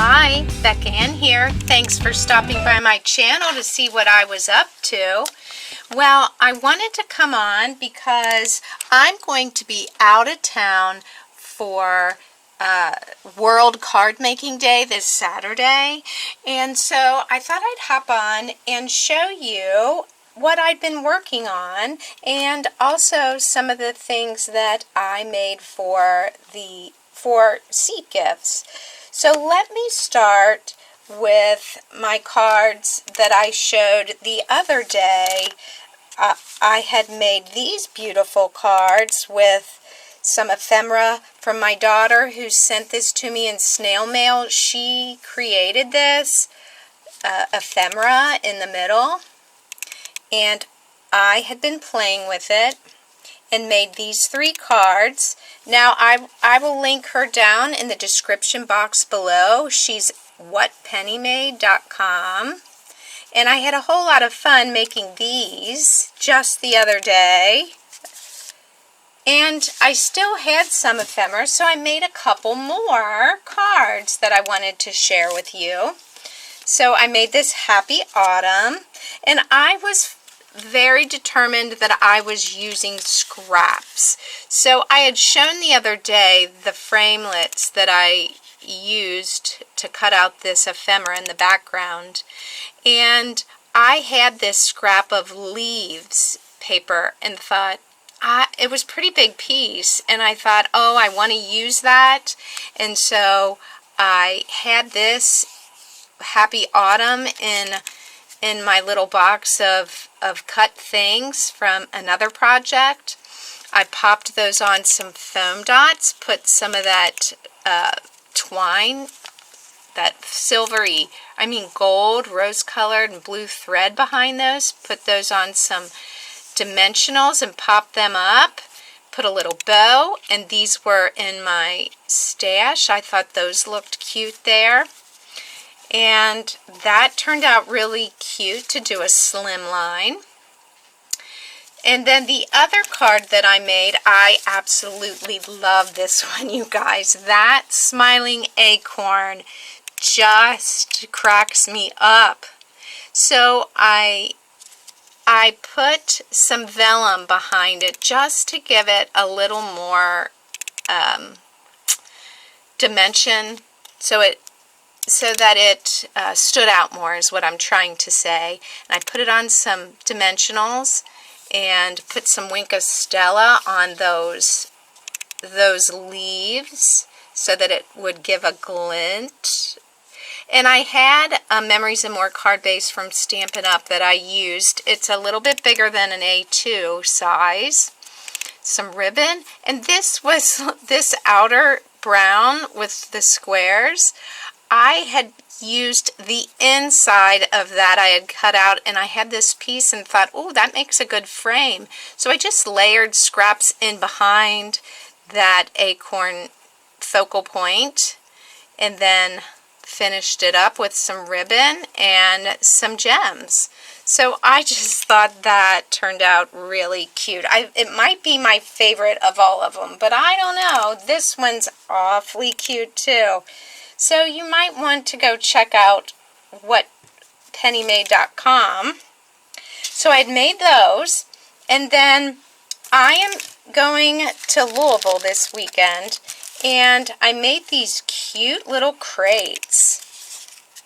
Hi, Becca Ann here. Thanks for stopping by my channel to see what I was up to. Well, I wanted to come on because I'm going to be out of town for World Card Making Day this Saturday, and so I thought I'd hop on and show you what I've been working on and also some of the things that I made for seed gifts. So let me start with my cards that I showed the other day. I had made these beautiful cards with some ephemera from my daughter who sent this to me in snail mail. She created this ephemera in the middle, and I had been playing with it and made these 3 cards. Now I will link her down in the description box below. She's whatpennymade.com. And I had a whole lot of fun making these just the other day. And I still had some ephemera, so I made a couple more cards that I wanted to share with you. So I made this Happy Autumn, and I was very determined that I was using scraps. So I had shown the other day the framelits that I used to cut out this ephemera in the background, and I had this scrap of leaves paper and thought it was a pretty big piece, and I thought, oh, I want to use that, and so I had this Happy Autumn in my little box of cut things from another project. I popped those on some foam dots, put some of that twine, that silvery, gold, rose-colored, and blue thread behind those. Put those on some dimensionals and popped them up. Put a little bow, and these were in my stash. I thought those looked cute there. And that turned out really cute to do a slim line. And then the other card that I made, I absolutely love this one, you guys. That smiling acorn just cracks me up. So I put some vellum behind it just to give it a little more dimension, so that it stood out more is what I'm trying to say. And I put it on some dimensionals and put some Winka Stella on those leaves so that it would give a glint. And I had a Memories and More card base from Stampin' Up that I used. It's a little bit bigger than an A2 size. Some ribbon, and this was this outer brown with the squares. I had used the inside of that I had cut out, and I had this piece and thought, oh, that makes a good frame. So I just layered scraps in behind that acorn focal point and then finished it up with some ribbon and some gems. So I just thought that turned out really cute. It might be my favorite of all of them, but I don't know. This one's awfully cute too. So you might want to go check out whatpennymade.com. So I'd made those, and then I am going to Louisville this weekend, and I made these cute little crates.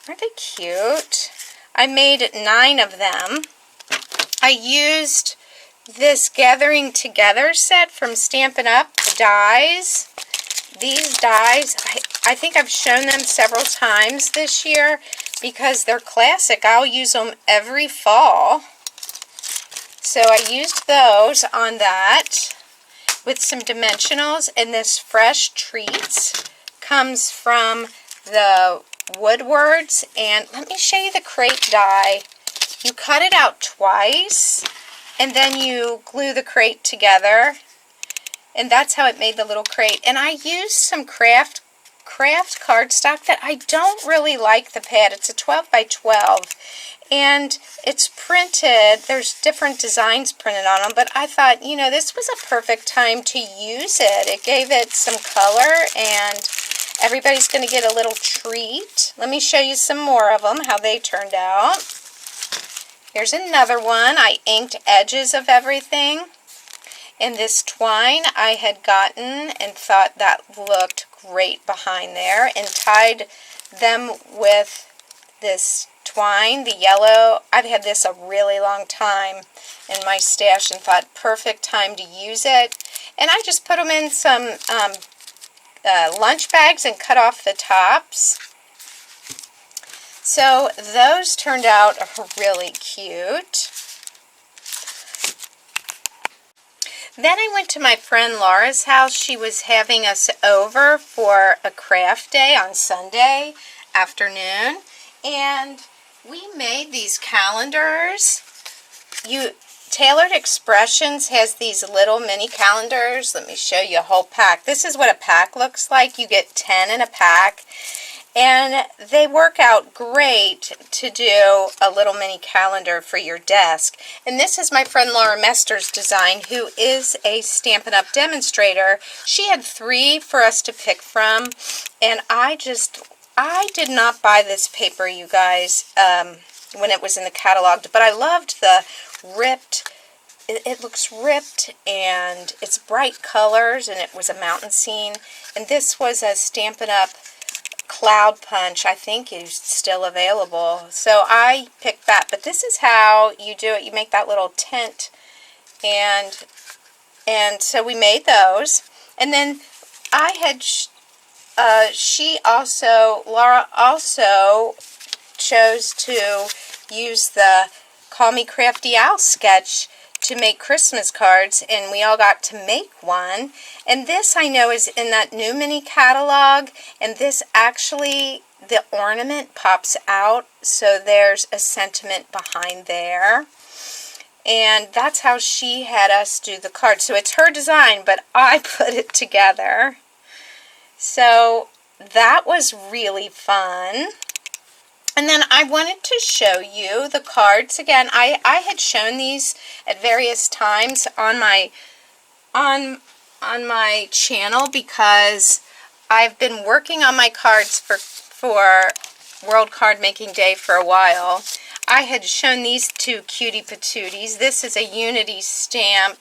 Aren't they cute? I made 9 of them. I used this Gathering Together set from Stampin' Up, the dies. These dies, I think I've shown them several times this year because they're classic. I'll use them every fall. So I used those on that with some dimensionals, and this Fresh Treats comes from the Woodwards. And let me show you the crate die. You cut it out twice, and then you glue the crate together. And that's how it made the little crate. And I used some craft cardstock that I don't really like the pad. It's a 12 by 12. And it's printed. There's different designs printed on them. But I thought, this was a perfect time to use it. It gave it some color, and Everybody's going to get a little treat. Let me show you some more of them, how they turned out. Here's another one. I inked edges of everything. And this twine I had gotten and thought that looked great behind there, and tied them with this twine, the yellow. I've had this a really long time in my stash and thought perfect time to use it. And I just put them in some lunch bags and cut off the tops. So those turned out really cute. Then I went to my friend Laura's house. She was having us over for a craft day on Sunday afternoon, and we made these calendars. Tailored Expressions has these little mini calendars. Let me show you a whole pack. This is what a pack looks like. You get 10 in a pack. And they work out great to do a little mini calendar for your desk. And this is my friend Laura Mester's design, who is a Stampin' Up! Demonstrator. She had 3 for us to pick from. And I did not buy this paper, you guys, when it was in the catalog. But I loved the ripped. It looks ripped, and it's bright colors, and it was a mountain scene. And this was a Stampin' Up! Cloud Punch. I think is still available, so I picked that. But this is how you do it. You make that little tent, and so we made those. And then I had Laura also chose to use the Call Me Crafty Owl sketch to make Christmas cards, and we all got to make one. And this I know is in that new mini catalog, and this actually, the ornament pops out, so there's a sentiment behind there. And that's how she had us do the card. So it's her design, but I put it together. So that was really fun. And then I wanted to show you the cards again. I had shown these at various times on my channel because I've been working on my cards for World Card Making Day for a while. I had shown these 2 cutie patooties. This is a Unity stamp,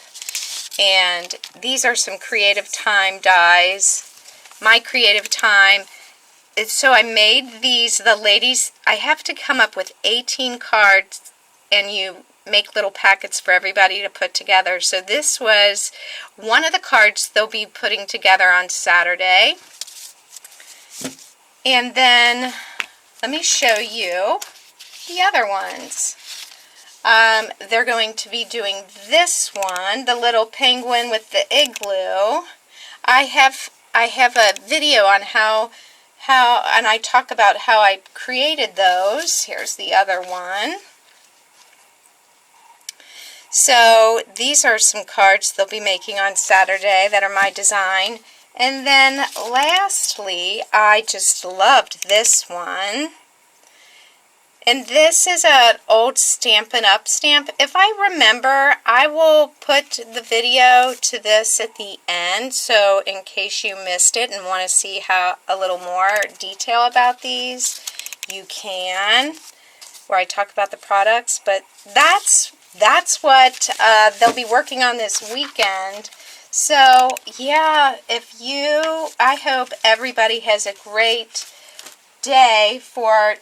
and these are some Creative Time dies. My Creative Time. So I made these, the ladies, I have to come up with 18 cards, and you make little packets for everybody to put together. So this was one of the cards they'll be putting together on Saturday. And then let me show you the other ones. They're going to be doing this one, the little penguin with the igloo. I have a video on how and I talk about how I created those. Here's the other one. So these are some cards they'll be making on Saturday that are my design. And then lastly, I just loved this one. And this is an old Stampin' Up! Stamp. If I remember, I will put the video to this at the end, so in case you missed it and want to see how a little more detail about these, you can, where I talk about the products. But that's what they'll be working on this weekend. So yeah, I hope everybody has a great day for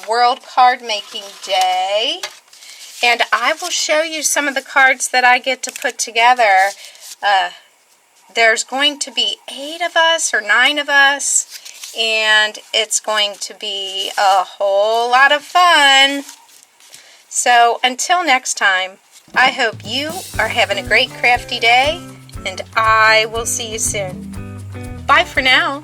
World Card Making Day, and I will show you some of the cards that I get to put together. There's going to be 8 of us or 9 of us, and it's going to be a whole lot of fun. So until next time, I hope you are having a great crafty day, and I will see you soon. Bye for now.